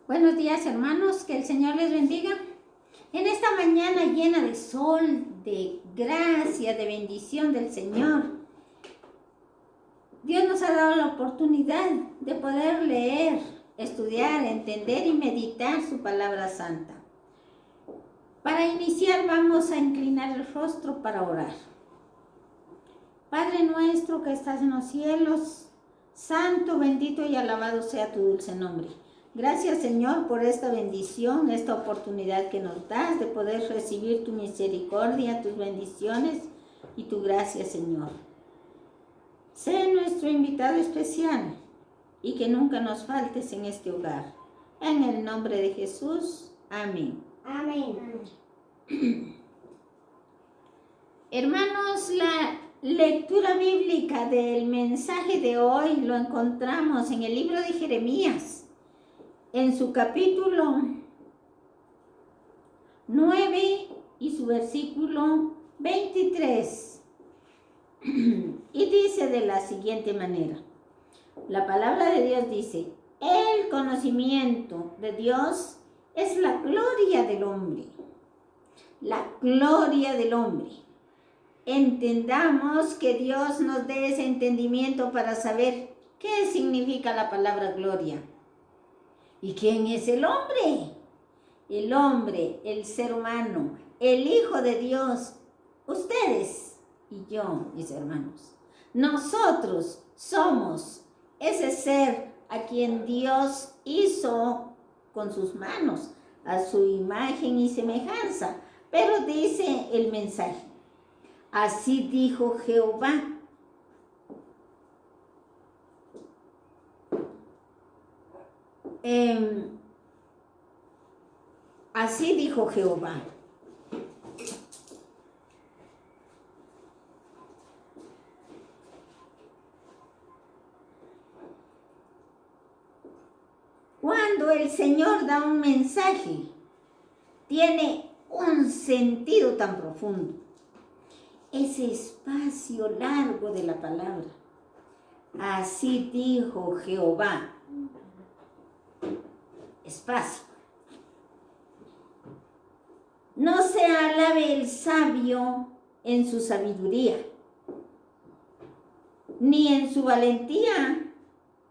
Buenos días, hermanos, que el Señor les bendiga. En esta mañana llena de sol, de gracia, de bendición del Señor, Dios nos ha dado la oportunidad de poder leer, estudiar, entender y meditar su palabra santa. Para iniciar vamos a inclinar el rostro para orar. Padre nuestro que estás en los cielos, santo, bendito y alabado sea tu dulce nombre. Gracias, Señor, por esta bendición, esta oportunidad que nos das de poder recibir tu misericordia, tus bendiciones y tu gracia, Señor. Sé nuestro invitado especial y que nunca nos faltes en este hogar. En el nombre de Jesús, amén. Amén. Hermanos, la lectura bíblica del mensaje de hoy lo encontramos en el libro de Jeremías, en su capítulo 9 y su versículo 23. Y dice de la siguiente manera, la palabra de Dios dice: el conocimiento de Dios es la gloria del hombre. La gloria del hombre. Entendamos que Dios nos dé ese entendimiento para saber qué significa la palabra gloria. ¿Y quién es el hombre? El hombre, el ser humano, el Hijo de Dios, ustedes y yo, mis hermanos. Nosotros somos ese ser a quien Dios hizo con sus manos, a su imagen y semejanza. Pero dice el mensaje: así dijo Jehová. Así dijo Jehová. Cuando el Señor da un mensaje, tiene un sentido tan profundo. Ese espacio largo de la palabra. Así dijo Jehová. Espacio. No se alabe el sabio en su sabiduría, ni en su valentía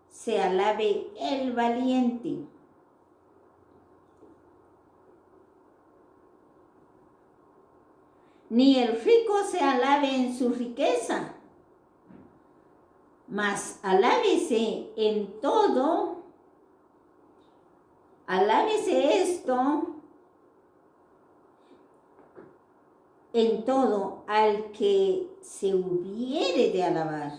se alabe el valiente. Ni el rico se alabe en su riqueza, mas alábese en todo, alábese esto en todo al que se hubiere de alabar.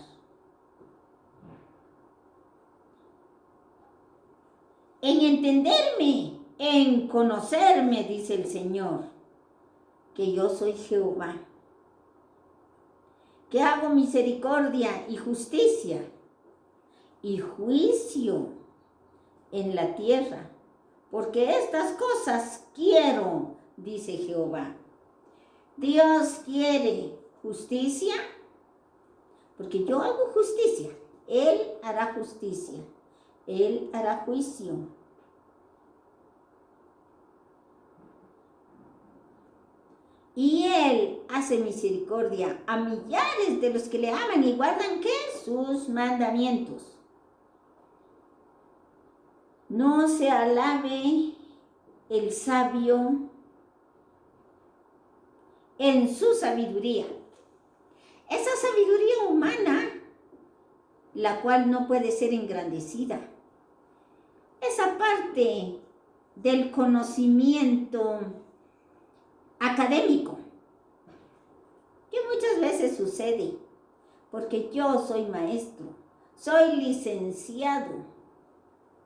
En entenderme, en conocerme, dice el Señor, que yo soy Jehová, que hago misericordia y justicia y juicio en la tierra, porque estas cosas quiero, dice Jehová. Dios quiere justicia, porque yo hago justicia. Él hará justicia. Él hará juicio. Y Él hace misericordia a millares de los que le aman y guardan, ¿qué? Sus mandamientos. No se alabe el sabio en su sabiduría. Esa sabiduría humana, la cual no puede ser engrandecida. Esa parte del conocimiento académico, que muchas veces sucede, porque yo soy maestro, soy licenciado,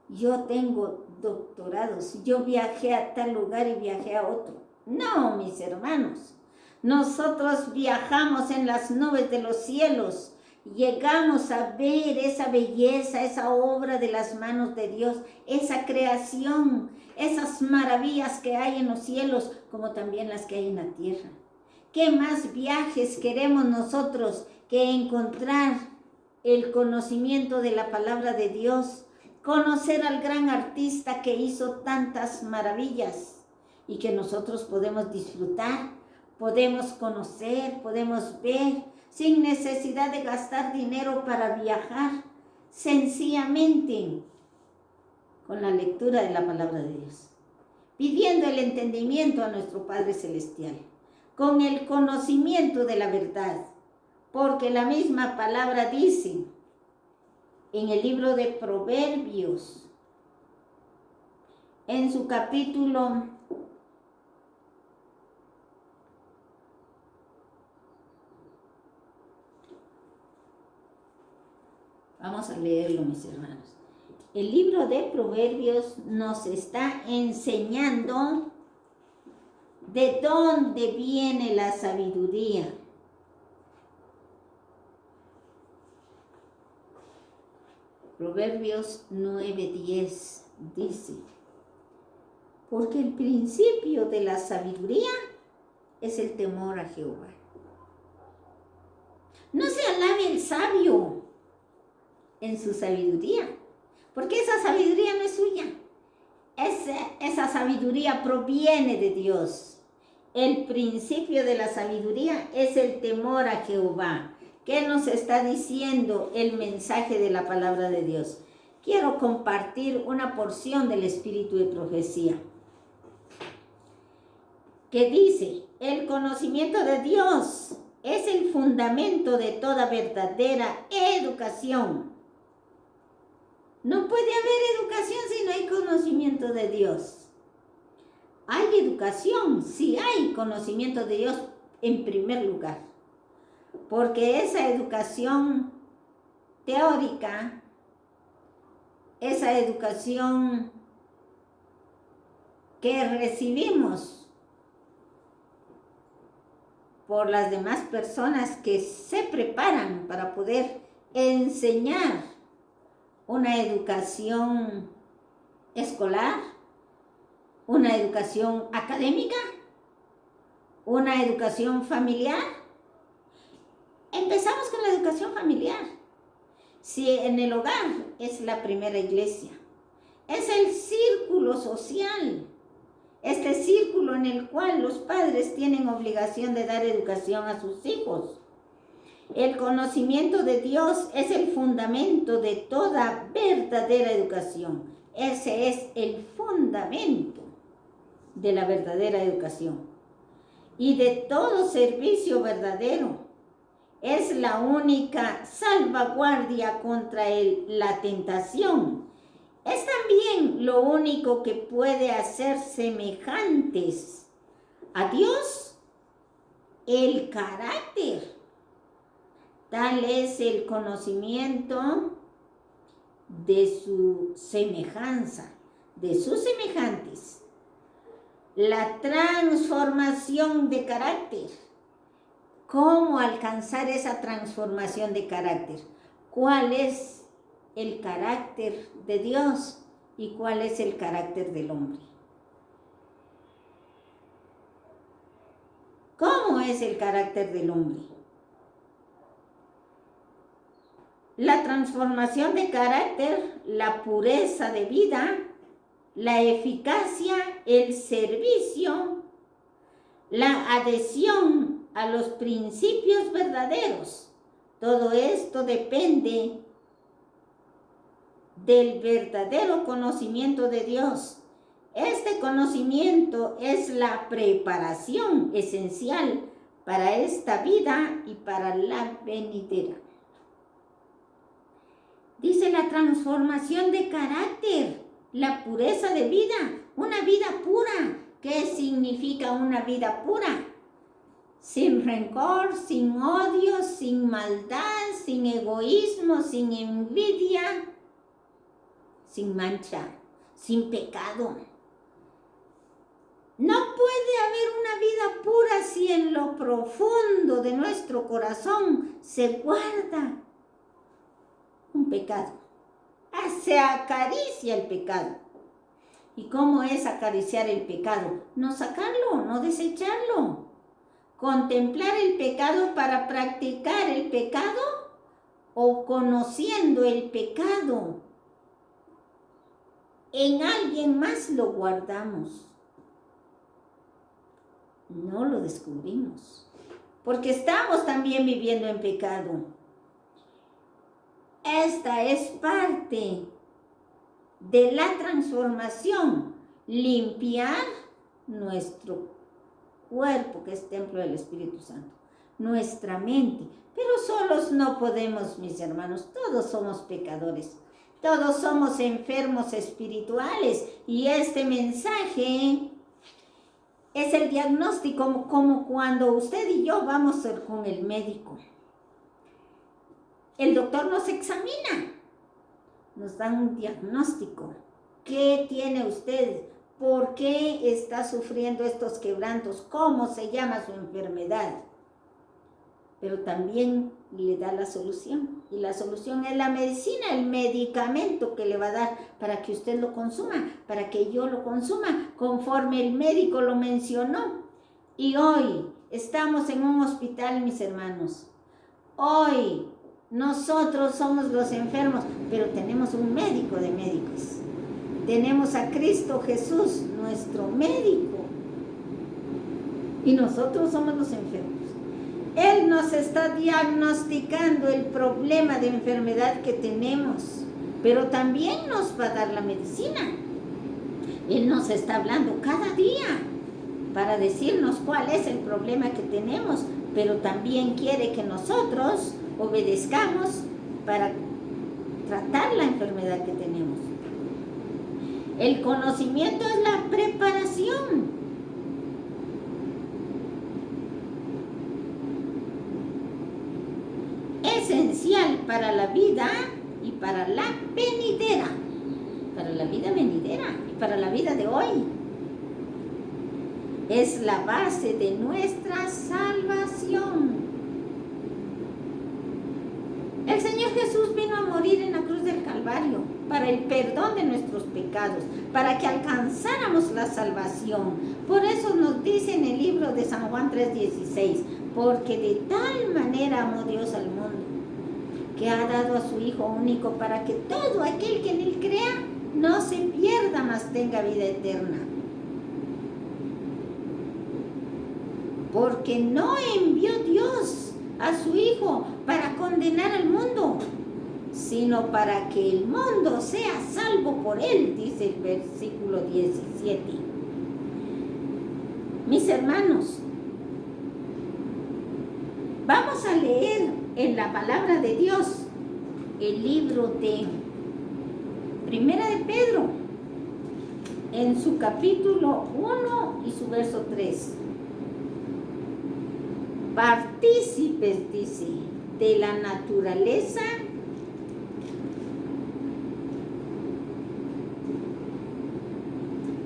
yo tengo doctorados, yo viajé a tal lugar y viajé a otro. No, mis hermanos. Nosotros viajamos en las nubes de los cielos, llegamos a ver esa belleza, esa obra de las manos de Dios, esa creación, esas maravillas que hay en los cielos, como también las que hay en la tierra. ¿Qué más viajes queremos nosotros que encontrar el conocimiento de la palabra de Dios, conocer al gran artista que hizo tantas maravillas y que nosotros podemos disfrutar, podemos conocer, podemos ver, sin necesidad de gastar dinero para viajar, sencillamente con la lectura de la palabra de Dios, pidiendo el entendimiento a nuestro Padre Celestial, con el conocimiento de la verdad, porque la misma palabra dice en el libro de Proverbios, en su capítulo 8, vamos a leerlo, mis hermanos. El libro de Proverbios nos está enseñando de dónde viene la sabiduría. Proverbios 9:10 dice: porque el principio de la sabiduría es el temor a Jehová. No se alabe el sabio en su sabiduría, porque esa sabiduría no es suya. Esa sabiduría proviene de Dios. El principio de la sabiduría es el temor a Jehová. ¿Qué nos está diciendo el mensaje de la palabra de Dios? Quiero compartir una porción del espíritu de profecía que dice: el conocimiento de Dios es el fundamento de toda verdadera educación. No puede haber educación si no hay conocimiento de Dios. Hay educación si hay conocimiento de Dios en primer lugar. Porque esa educación teórica, esa educación que recibimos por las demás personas que se preparan para poder enseñar una educación escolar, una educación académica, una educación familiar. Empezamos con la educación familiar. Si en el hogar es la primera iglesia, es el círculo social, este círculo en el cual los padres tienen obligación de dar educación a sus hijos. El conocimiento de Dios es el fundamento de toda verdadera educación. Ese es el fundamento de la verdadera educación y de todo servicio verdadero. Es la única salvaguardia contra la tentación. Es también lo único que puede hacer semejantes a Dios el carácter. Tal es el conocimiento de su semejanza, de sus semejantes. La transformación de carácter. ¿Cómo alcanzar esa transformación de carácter? ¿Cuál es el carácter de Dios y cuál es el carácter del hombre? ¿Cómo es el carácter del hombre? La transformación de carácter, la pureza de vida, la eficacia, el servicio, la adhesión a los principios verdaderos. Todo esto depende del verdadero conocimiento de Dios. Este conocimiento es la preparación esencial para esta vida y para la venidera. Dice la transformación de carácter, la pureza de vida, una vida pura. ¿Qué significa una vida pura? Sin rencor, sin odio, sin maldad, sin egoísmo, sin envidia, sin mancha, sin pecado. No puede haber una vida pura si en lo profundo de nuestro corazón se guarda un pecado. Se acaricia el pecado. ¿Y cómo es acariciar el pecado? No sacarlo, no desecharlo. Contemplar el pecado para practicar el pecado o conociendo el pecado en alguien más lo guardamos. No lo descubrimos, porque estamos también viviendo en pecado. Esta es parte de la transformación, limpiar nuestro cuerpo, que es templo del Espíritu Santo, nuestra mente. Pero solos no podemos, mis hermanos, todos somos pecadores, todos somos enfermos espirituales, y este mensaje es el diagnóstico, como cuando usted y yo vamos con el médico. El doctor nos examina, nos da un diagnóstico. ¿Qué tiene usted? ¿Por qué está sufriendo estos quebrantos? ¿Cómo se llama su enfermedad? Pero también le da la solución. Y la solución es la medicina, el medicamento que le va a dar para que usted lo consuma, para que yo lo consuma, conforme el médico lo mencionó. Y hoy estamos en un hospital, mis hermanos. Hoy nosotros somos los enfermos, pero tenemos un médico de médicos. Tenemos a Cristo Jesús, nuestro médico. Y nosotros somos los enfermos. Él nos está diagnosticando el problema de enfermedad que tenemos, pero también nos va a dar la medicina. Él nos está hablando cada día para decirnos cuál es el problema que tenemos, pero también quiere que nosotros obedezcamos para tratar la enfermedad que tenemos. El conocimiento es la preparación. Esencial para la vida y para la venidera. Para la vida venidera y para la vida de hoy. Es la base de nuestra salvación. El Señor Jesús vino a morir en la cruz del Calvario para el perdón de nuestros pecados, para que alcanzáramos la salvación. Por eso nos dice en el libro de San Juan 3:16, porque de tal manera amó Dios al mundo, que ha dado a su Hijo único, para que todo aquel que en él crea no se pierda, mas tenga vida eterna. Porque no envió Dios a su Hijo para condenar al mundo, sino para que el mundo sea salvo por él, dice el versículo 17. Mis hermanos, vamos a leer en la palabra de Dios el libro de Primera de Pedro, en su capítulo 1 y su verso 3. Partícipes, dice, de la naturaleza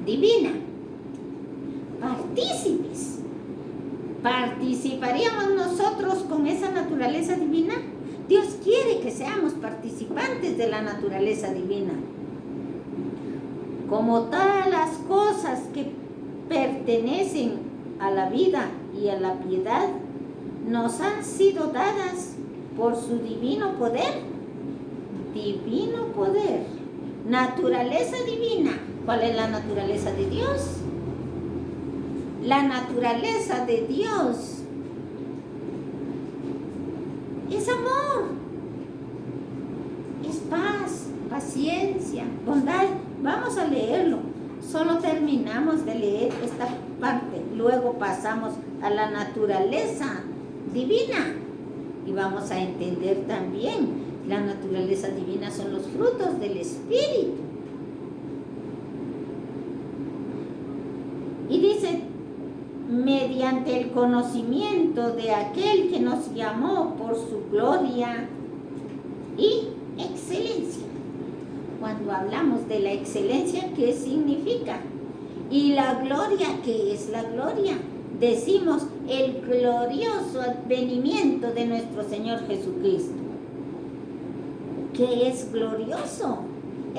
divina. Partícipes. ¿Participaríamos nosotros con esa naturaleza divina? Dios quiere que seamos participantes de la naturaleza divina. Como todas las cosas que pertenecen a la vida y a la piedad, nos han sido dadas por su divino poder. Divino poder. Naturaleza divina. ¿Cuál es la naturaleza de Dios? La naturaleza de Dios es amor, es paz, paciencia, bondad. Vamos a leerlo. Solo terminamos de leer esta parte. Luego pasamos a la naturaleza divina. Y vamos a entender también la naturaleza divina son los frutos del Espíritu. Y dice, mediante el conocimiento de aquel que nos llamó por su gloria y excelencia. Cuando hablamos de la excelencia, ¿qué significa? Y la gloria, ¿qué es la gloria? Decimos el glorioso advenimiento de nuestro Señor Jesucristo. ¿Qué es glorioso?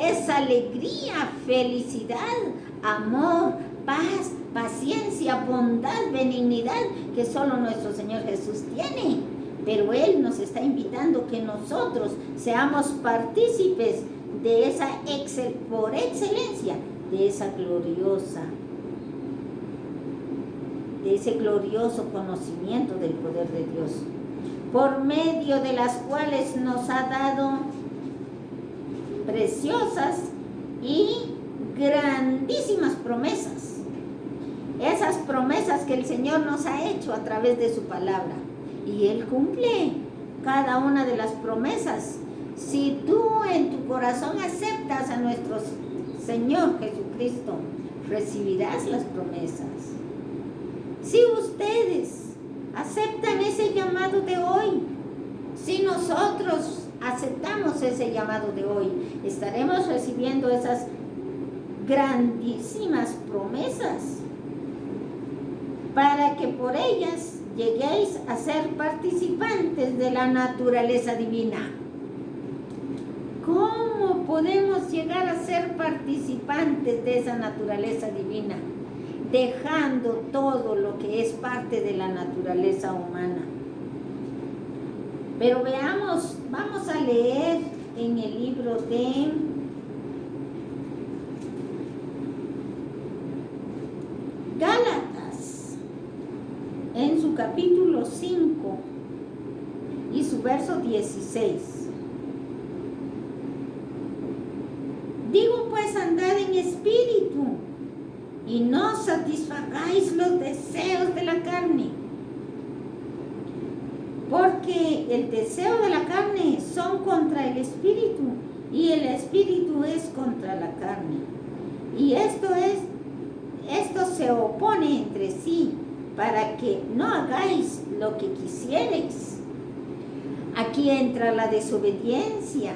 Es alegría, felicidad, amor, paz, paciencia, bondad, benignidad, que solo nuestro Señor Jesús tiene. Pero Él nos está invitando que nosotros seamos partícipes de esa por excelencia, de ese glorioso conocimiento del poder de Dios, por medio de las cuales nos ha dado preciosas y grandísimas promesas. Esas promesas que el Señor nos ha hecho a través de su palabra. Y Él cumple cada una de las promesas. Si tú en tu corazón aceptas a nuestro Señor Jesucristo, recibirás las promesas. Si ustedes aceptan ese llamado de hoy, si nosotros aceptamos ese llamado de hoy, estaremos recibiendo esas grandísimas promesas para que por ellas lleguéis a ser participantes de la naturaleza divina. ¿Cómo podemos llegar a ser participantes de esa naturaleza divina? Dejando todo lo que es parte de la naturaleza humana. Pero veamos, vamos a leer en el libro de Gálatas, en su capítulo 5 y su verso 16. Digo pues, andad en espíritu y no satisfagáis los deseos de la carne, porque el deseo de la carne son contra el espíritu y el espíritu es contra la carne. Y esto se opone entre sí para que no hagáis lo que quisierais. Aquí entra la desobediencia,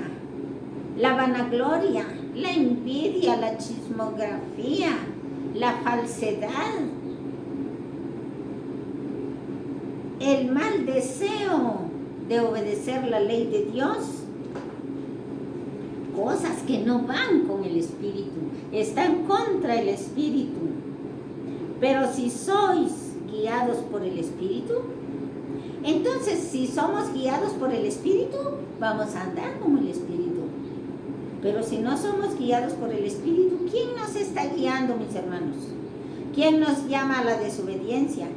la vanagloria, la envidia, la chismografía, la falsedad, el mal deseo de obedecer la ley de Dios, cosas que no van con el Espíritu, están contra el Espíritu. Pero si sois guiados por el Espíritu, entonces si somos guiados por el Espíritu, vamos a andar como el Espíritu. Pero si no somos guiados por el Espíritu, ¿quién nos está guiando, mis hermanos? ¿Quién nos llama a la desobediencia?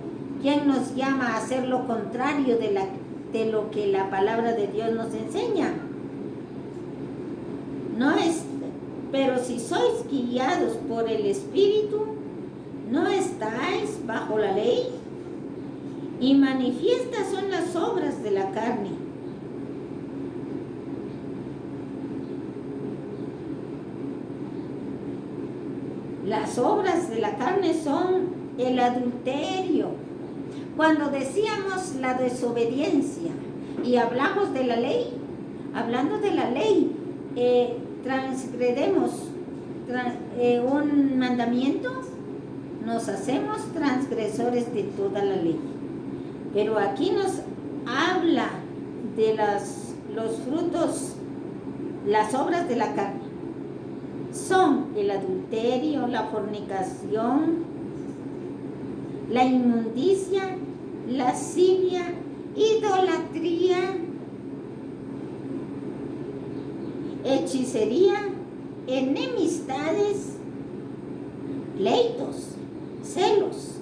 ¿Quién nos llama a hacer lo contrario de lo que la palabra de Dios nos enseña? Pero si sois guiados por el Espíritu, no estáis bajo la ley. Y manifiestas son las obras de la carne. Las obras de la carne son el adulterio. Cuando decíamos la desobediencia y hablamos de la ley, hablando de la ley, transgredemos un mandamiento, nos hacemos transgresores de toda la ley. Pero aquí nos habla de los frutos, las obras de la carne. Son el adulterio, la fornicación, la inmundicia, lascivia, idolatría, hechicería, enemistades, pleitos, celos,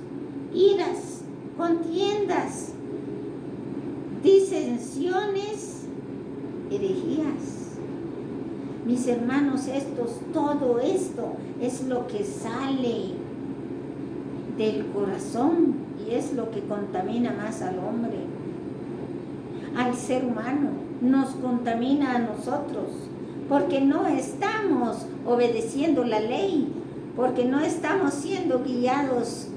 iras, contiendas, disensiones, herejías. Mis hermanos, todo esto es lo que sale del corazón y es lo que contamina más al hombre, al ser humano, nos contamina a nosotros, porque no estamos obedeciendo la ley, porque no estamos siendo guiados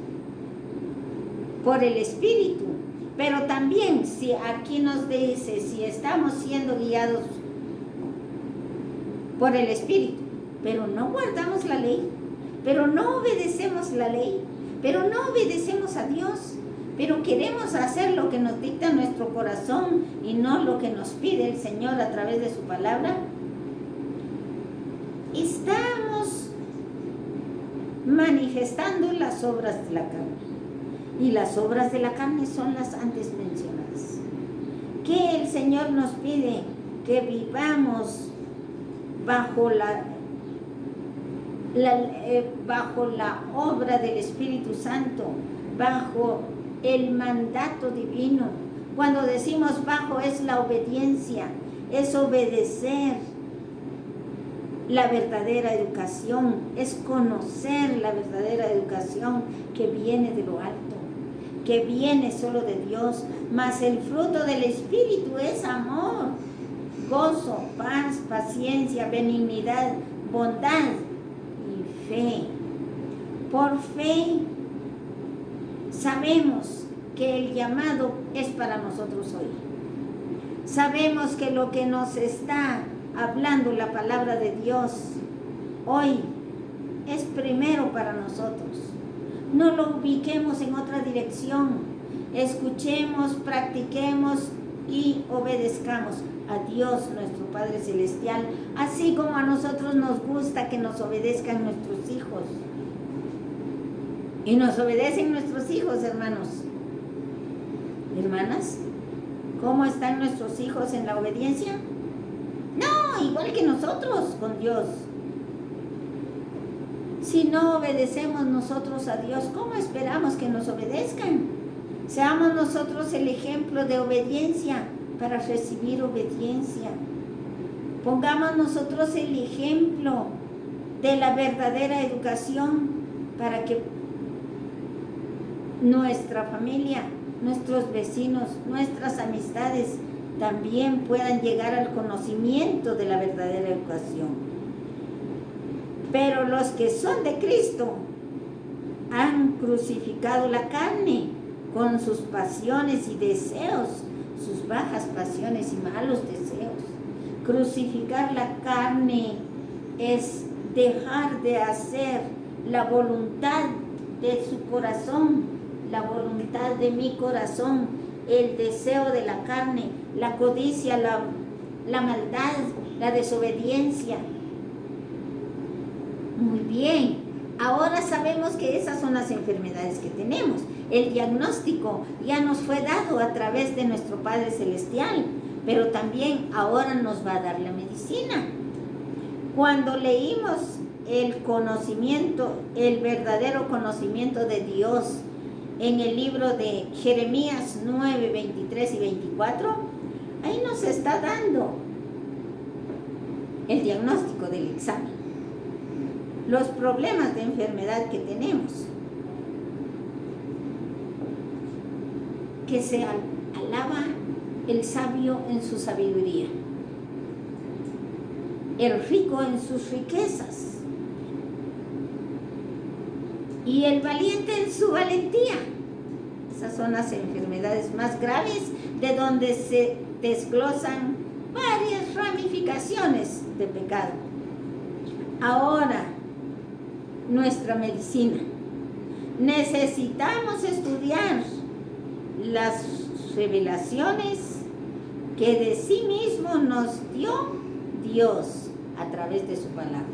por el Espíritu. Pero también, si aquí nos dice, si estamos siendo guiados por el Espíritu, pero no guardamos la ley, pero no obedecemos la ley, pero no obedecemos a Dios, pero queremos hacer lo que nos dicta nuestro corazón y no lo que nos pide el Señor a través de su palabra, estamos manifestando las obras de la carne. Y las obras de la carne son las antes mencionadas. Que el Señor nos pide que vivamos bajo bajo la obra del Espíritu Santo, bajo el mandato divino. Cuando decimos bajo, es la obediencia, es obedecer la verdadera educación, es conocer la verdadera educación que viene de lo alto, que viene solo de Dios. Mas el fruto del Espíritu es amor, gozo, paz, paciencia, benignidad, bondad y fe. Por fe sabemos que el llamado es para nosotros hoy. Sabemos que lo que nos está hablando la palabra de Dios hoy es primero para nosotros. No lo ubiquemos en otra dirección. Escuchemos, practiquemos y obedezcamos a Dios nuestro Padre Celestial, así como a nosotros nos gusta que nos obedezcan nuestros hijos. Y nos obedecen nuestros hijos, hermanos. Hermanas, ¿cómo están nuestros hijos en la obediencia? No, igual que nosotros con Dios. Si no obedecemos nosotros a Dios, ¿cómo esperamos que nos obedezcan? Seamos nosotros el ejemplo de obediencia para recibir obediencia. Pongamos nosotros el ejemplo de la verdadera educación para que nuestra familia, nuestros vecinos, nuestras amistades también puedan llegar al conocimiento de la verdadera educación. Pero los que son de Cristo han crucificado la carne con sus pasiones y deseos, sus bajas pasiones y malos deseos. Crucificar la carne es dejar de hacer la voluntad de su corazón, la voluntad de mi corazón, el deseo de la carne, la codicia, la maldad, la desobediencia. Muy bien, ahora sabemos que esas son las enfermedades que tenemos. El diagnóstico ya nos fue dado a través de nuestro Padre Celestial, pero también ahora nos va a dar la medicina. Cuando leímos el conocimiento, el verdadero conocimiento de Dios en el libro de Jeremías 9, 23 y 24, ahí nos está dando el diagnóstico del examen, los problemas de enfermedad que tenemos. Que se alaba el sabio en su sabiduría, el rico en sus riquezas y el valiente en su valentía. Esas son las enfermedades más graves, de donde se desglosan varias ramificaciones de pecado. Ahora, nuestra medicina. Necesitamos estudiar las revelaciones que de sí mismo nos dio Dios a través de su palabra.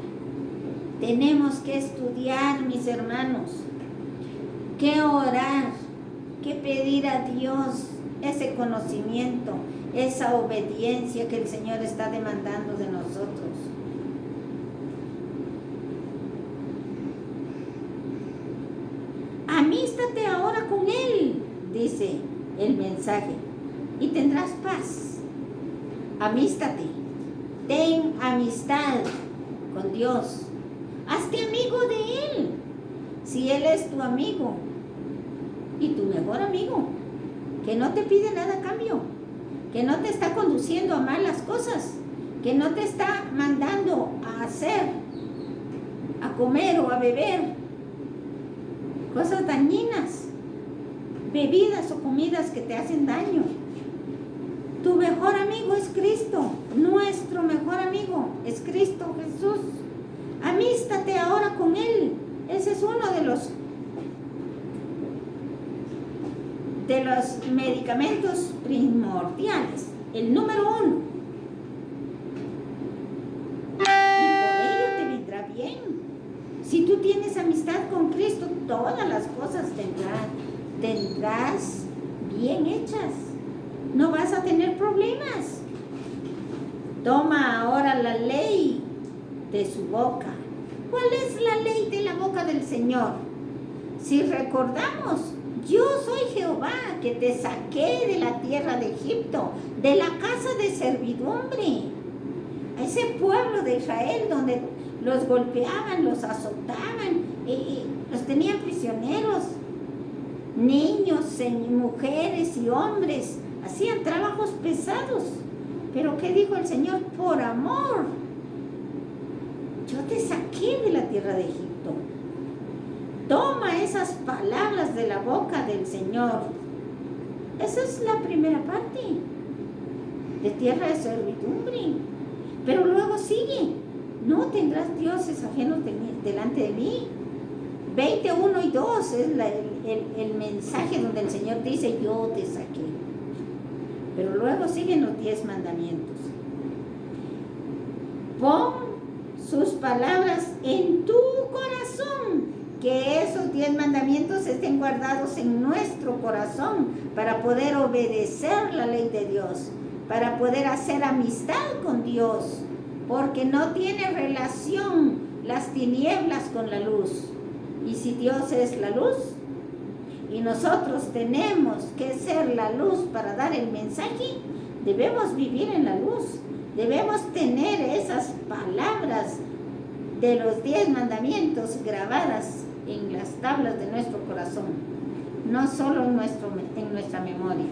Tenemos que estudiar, mis hermanos, que orar, que pedir a Dios ese conocimiento, esa obediencia que el Señor está demandando de nosotros. Amístate ahora con Él, dice el mensaje, y tendrás paz. Amístate, ten amistad con Dios, hazte amigo de Él. Si Él es tu amigo y tu mejor amigo, que no te pide nada a cambio, que no te está conduciendo a malas cosas, que no te está mandando a hacer, a comer o a beber cosas dañinas, bebidas o comidas que te hacen daño. Tu mejor amigo es Cristo, nuestro mejor amigo es Cristo Jesús. Amístate ahora con Él. Ese es uno de los medicamentos primordiales, el número 1. Y por ello te vendrá bien. Si tú tienes amistad con Cristo, todas las cosas tendrás bien hechas. No vas a tener problemas. Toma ahora la ley de su boca. ¿Cuál es la ley de la boca del Señor? Si recordamos, yo soy Jehová que te saqué de la tierra de Egipto, de la casa de servidumbre. A ese pueblo de Israel donde los golpeaban, los azotaban, y los tenían prisioneros. Niños, mujeres y hombres hacían trabajos pesados. Pero ¿qué dijo el Señor? Por amor, yo te saqué de la tierra de Egipto. Toma esas palabras de la boca del Señor. Esa es la primera parte, de tierra de servidumbre. Pero luego sigue, no tendrás dioses ajenos delante de mí. 21 y 2 es el mensaje donde el Señor dice, yo te saqué. Pero luego siguen los 10 mandamientos. Pon sus palabras en tu corazón, que esos 10 mandamientos estén guardados en nuestro corazón para poder obedecer la ley de Dios, para poder hacer amistad con Dios, porque no tiene relación las tinieblas con la luz. Y si Dios es la luz, y nosotros tenemos que ser la luz para dar el mensaje, debemos vivir en la luz, debemos tener esas palabras de los 10 mandamientos grabadas en las tablas de nuestro corazón, no solo en nuestra memoria.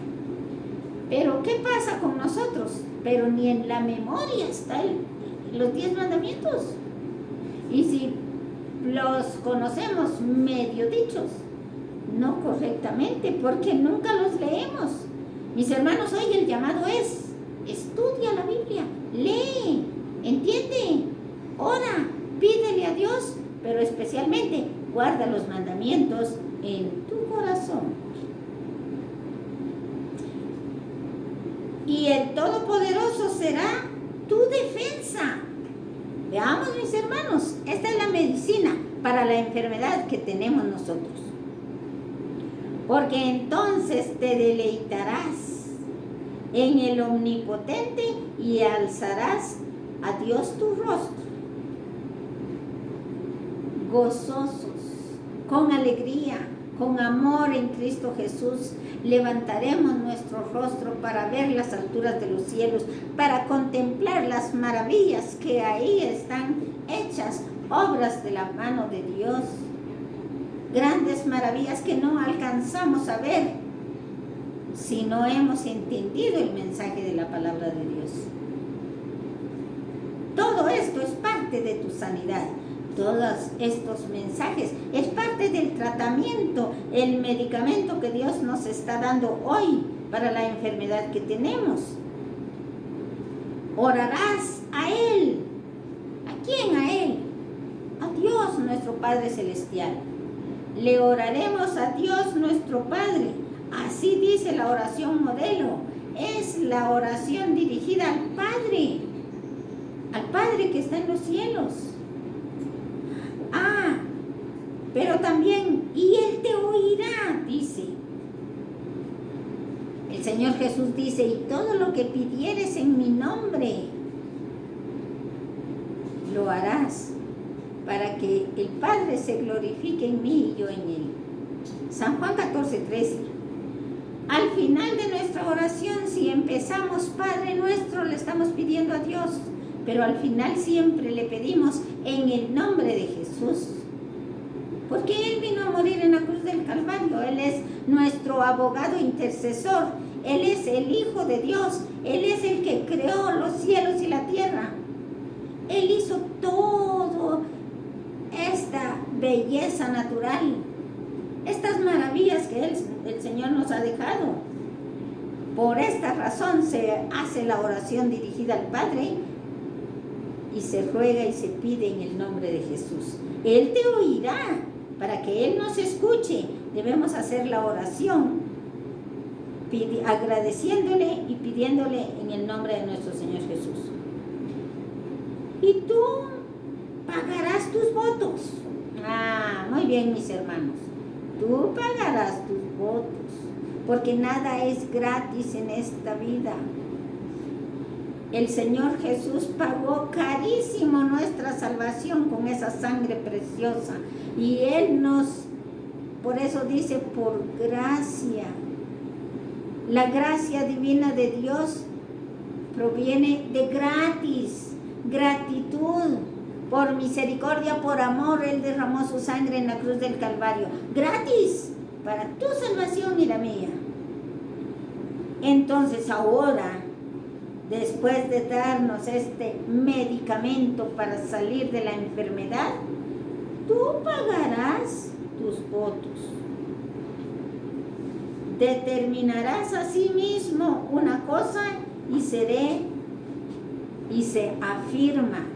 Pero ¿qué pasa con nosotros? Pero ni en la memoria están los 10 mandamientos. Y si los conocemos medio dichos, no correctamente, porque nunca los leemos. Mis hermanos, hoy el llamado es: estudia la Biblia, lee, entiende, ora, pídele a Dios, pero especialmente guarda los mandamientos en tu corazón. Y el Todopoderoso será tu defensa. Veamos, mis hermanos, esta es la medicina para la enfermedad que tenemos nosotros. Porque entonces te deleitarás en el Omnipotente y alzarás a Dios tu rostro, gozosos, con alegría, con amor en Cristo Jesús. Levantaremos nuestro rostro para ver las alturas de los cielos, para contemplar las maravillas que ahí están hechas, obras de la mano de Dios. Grandes maravillas que no alcanzamos a ver si no hemos entendido el mensaje de la palabra de Dios. Todo esto es parte de tu sanidad. Todos estos mensajes es parte del tratamiento, el medicamento que Dios nos está dando hoy para la enfermedad que tenemos. Orarás a Él. ¿A quién? A Él. A Dios nuestro Padre Celestial. Le oraremos a Dios nuestro Padre. Así dice la oración modelo. Es la oración dirigida al Padre que está en los cielos. Pero también, y Él te oirá, dice. El Señor Jesús dice, y todo lo que pidieres en mi nombre, lo harás, para que el Padre se glorifique en mí y yo en Él. San Juan 14:13. Al final de nuestra oración, si empezamos Padre nuestro, le estamos pidiendo a Dios, pero al final siempre le pedimos en el nombre de Jesús. Porque Él vino a morir en la cruz del Calvario. Él es nuestro abogado intercesor. Él es el Hijo de Dios. Él es el que creó los cielos y la tierra. Él hizo todo esta belleza natural, estas maravillas que el Señor nos ha dejado. Por esta razón se hace la oración dirigida al Padre y se ruega y se pide en el nombre de Jesús. Él te oirá. Para que Él nos escuche, debemos hacer la oración agradeciéndole y pidiéndole en el nombre de nuestro Señor Jesús. Y tú pagarás tus votos. Muy bien, mis hermanos. Tú pagarás tus votos, porque nada es gratis en esta vida. El Señor Jesús pagó carísimo nuestra salvación con esa sangre preciosa. Y Él por eso dice, por gracia. La gracia divina de Dios proviene de gratis, gratitud. Por misericordia, por amor, Él derramó su sangre en la cruz del Calvario. Gratis, para tu salvación y la mía. Entonces ahora, después de darnos este medicamento para salir de la enfermedad, tú pagarás tus votos. Determinarás a sí mismo una cosa y se afirma.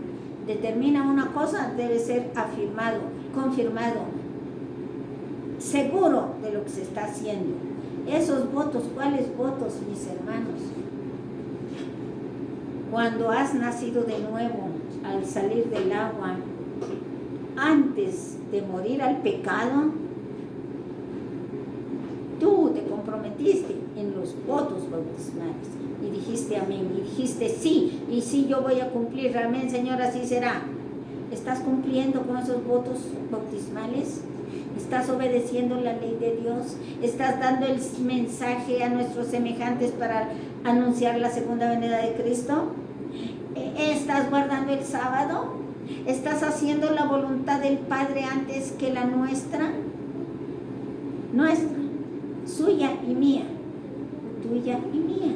Determina una cosa, debe ser afirmado, confirmado, seguro de lo que se está haciendo. Esos votos, ¿cuáles votos, mis hermanos? Cuando has nacido de nuevo, al salir del agua, antes de morir al pecado, tú te comprometiste en los votos bautismales y dijiste amén, y dijiste sí, y sí yo voy a cumplir, amén Señor, así será. ¿Estás cumpliendo con esos votos bautismales? ¿Estás obedeciendo la ley de Dios? ¿Estás dando el mensaje a nuestros semejantes para anunciar la segunda venida de Cristo? ¿Estás guardando el sábado? ¿Estás haciendo la voluntad del Padre antes que la nuestra? Nuestra, suya y mía, tuya y mía.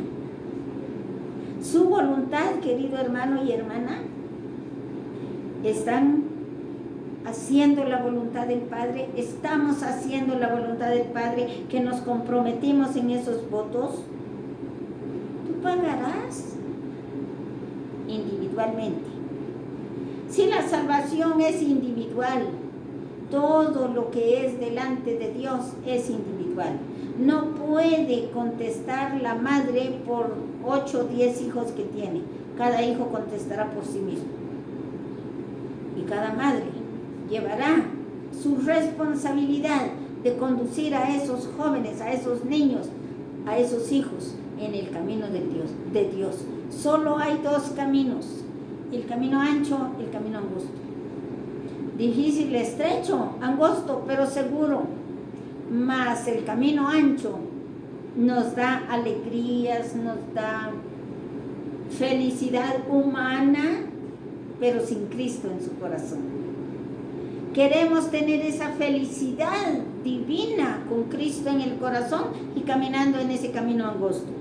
Su voluntad, querido hermano y hermana, están haciendo la voluntad del Padre, estamos haciendo la voluntad del Padre, que nos comprometimos en esos votos. Tú pagarás individualmente. Si la salvación es individual, todo lo que es delante de Dios es individual. No puede contestar la madre por 8 o 10 hijos que tiene. Cada hijo contestará por sí mismo. Y cada madre llevará su responsabilidad de conducir a esos jóvenes, a esos niños, a esos hijos en el camino de Dios. Solo hay 2 caminos, el camino ancho y el camino angosto. Difícil, estrecho, angosto, pero seguro. Mas el camino ancho nos da alegrías, nos da felicidad humana, pero sin Cristo en su corazón. Queremos tener esa felicidad divina con Cristo en el corazón y caminando en ese camino angosto.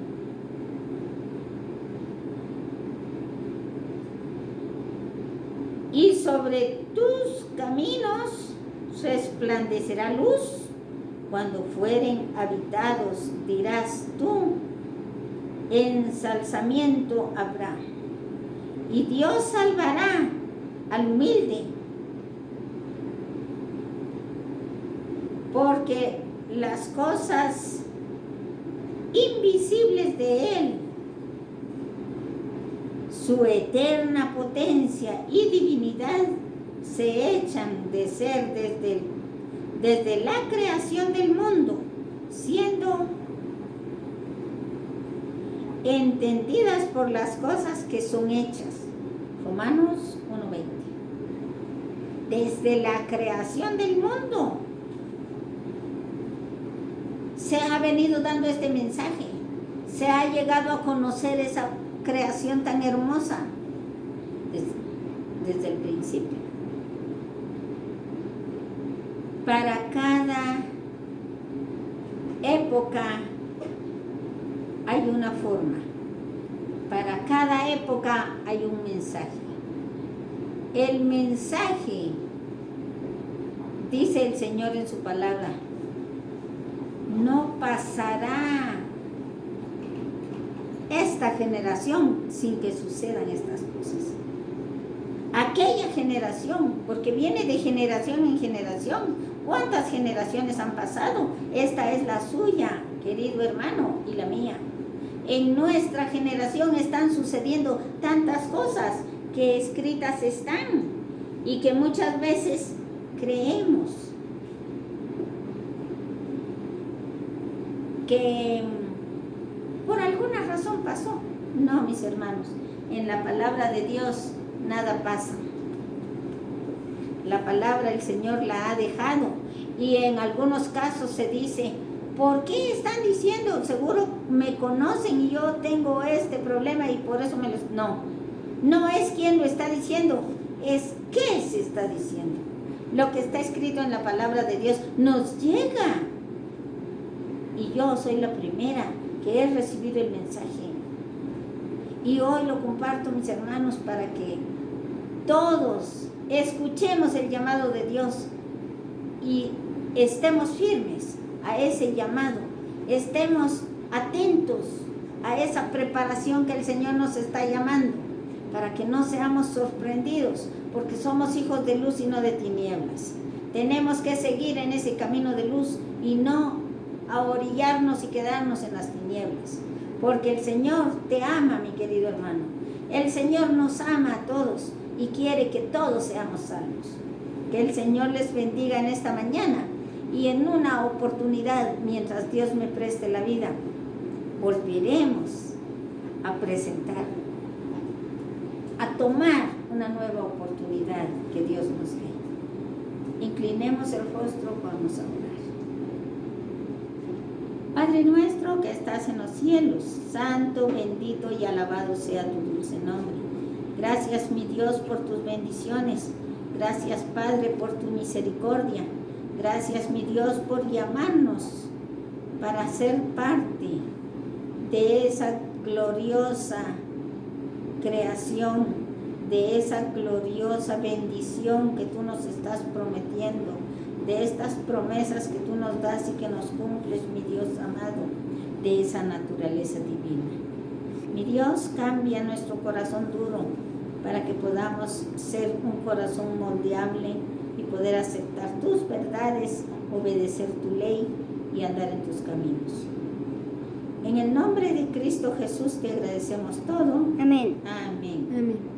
Y sobre tus caminos resplandecerá luz. Cuando fueren habitados, dirás tú, ensalzamiento habrá. Y Dios salvará al humilde, porque las cosas invisibles de Él, su eterna potencia y divinidad, se echan de ser desde la creación del mundo, siendo entendidas por las cosas que son hechas. Romanos 1:20. Desde la creación del mundo se ha venido dando este mensaje. Se ha llegado a conocer esa creación tan hermosa desde el principio. Para cada época hay una forma. Para cada época hay un mensaje. El mensaje, dice el Señor en su palabra, no pasará esta generación sin que sucedan estas cosas. Aquella generación, porque viene de generación en generación. ¿Cuántas generaciones han pasado? Esta es la suya, querido hermano, y la mía. En nuestra generación están sucediendo tantas cosas que escritas están y que muchas veces creemos que por alguna razón pasó. No, mis hermanos, en la palabra de Dios nada pasa. La palabra el Señor la ha dejado y en algunos casos se dice, ¿por qué están diciendo? Seguro me conocen y yo tengo este problema y por eso me los... No es quien lo está diciendo, es qué se está diciendo. Lo que está escrito en la palabra de Dios nos llega. Y yo soy la primera que he recibido el mensaje. Y hoy lo comparto, mis hermanos, para que todos escuchemos el llamado de Dios y estemos firmes a ese llamado. Estemos atentos a esa preparación que el Señor nos está llamando, para que no seamos sorprendidos, porque somos hijos de luz y no de tinieblas. Tenemos que seguir en ese camino de luz y no ahorillarnos y quedarnos en las tinieblas, porque el Señor te ama, mi querido hermano. El Señor nos ama a todos y quiere que todos seamos salvos. Que el Señor les bendiga en esta mañana y en una oportunidad, mientras Dios me preste la vida, volveremos a presentar, a tomar una nueva oportunidad que Dios nos dé. Inclinemos el rostro, vamos a orar. Padre nuestro que estás en los cielos, santo, bendito y alabado sea tu dulce nombre. Gracias, mi Dios, por tus bendiciones. Gracias, Padre, por tu misericordia. Gracias, mi Dios, por llamarnos para ser parte de esa gloriosa creación, de esa gloriosa bendición que tú nos estás prometiendo, de estas promesas que tú nos das y que nos cumples, mi Dios amado, de esa naturaleza divina. Mi Dios, cambia nuestro corazón duro para que podamos ser un corazón moldeable y poder aceptar tus verdades, obedecer tu ley y andar en tus caminos. En el nombre de Cristo Jesús te agradecemos todo. Amén. Amén. Amén.